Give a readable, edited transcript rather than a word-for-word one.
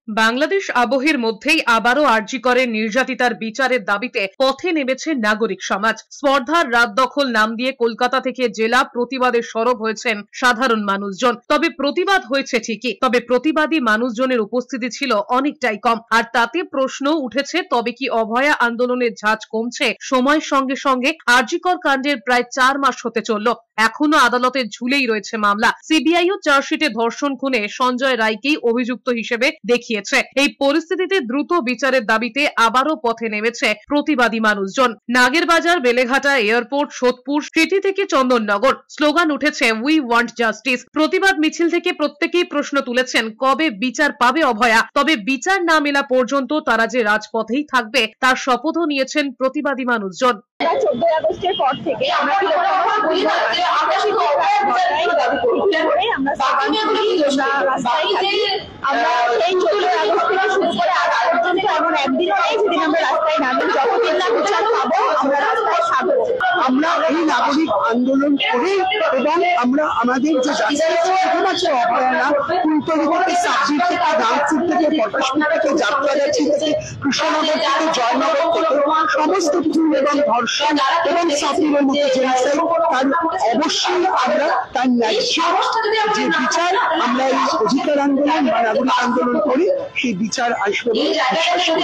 বাংলাদেশ আবহের মধ্যেই আবারও আরজি করের নির্যাতিতার বিচারের দাবিতে পথে নেমেছে নাগরিক সমাজ। স্পর্ধার রাত দখল নাম দিয়ে কলকাতা থেকে জেলা প্রতিবাদে সরব হয়েছেন সাধারণ মানুষজন। তবে প্রতিবাদ হয়েছে ঠিকই, তবে প্রতিবাদী মানুষজনের উপস্থিতি ছিল অনেকটাই কম। আর তাতে প্রশ্ন উঠেছে, তবে কি অভয়া আন্দোলনের ঝাঁজ কমছে সময়ের সঙ্গে সঙ্গে? আরজি কর কাণ্ডের প্রায় 4 মাস হতে চলল, এখনো আদালতে ঝুলেই রয়েছে মামলা। সিবিআইও চার্জশিটে ধর্ষণ খুনে সঞ্জয় রায়কেই অভিযুক্ত হিসেবে দেখিয়েছে। এই পরিস্থিতিতে দ্রুত বিচারের দাবিতে আবারও পথে নেমেছে প্রতিবাদী মানুষজন। নাগেরবাজার, বেলেঘাটা, এয়ারপোর্ট, সোদপুর, স্মৃতি থেকে চন্দননগর স্লোগান উঠেছে উই ওয়ান্ট জাস্টিস। প্রতিবাদ মিছিল থেকে প্রত্যেকেই প্রশ্ন তুলেছেন, কবে বিচার পাবে অভয়া? তবে বিচার না মেলা পর্যন্ত তারা যে রাজপথেই থাকবে তার শপথও নিয়েছেন প্রতিবাদী মানুষজন। 14 আগস্টের পর থেকে আমরা আমরা এই নাগরিক আন্দোলন করে এবং আমরা আমাদের যে শুধুমাত্র অভয়া না, কুলতলি থেকে, সাবজির থেকে, রামপুর থেকে, পটাশপুর থেকে, যাত্রাগাছি থেকে, কৃষ্ণনগর থেকে, জয়নগর থেকে সমস্ত কিছু এবং ধর্ষণ এবং সাপিরের মতো জেনাসাইড, তার অবশ্যই আমরা তার ন্যায্য যে বিচার আমরা এই অধিকার আন্দোলন বা নাগরিক আন্দোলন করি সেই বিচার আসবে বলে বিশ্বাস করি।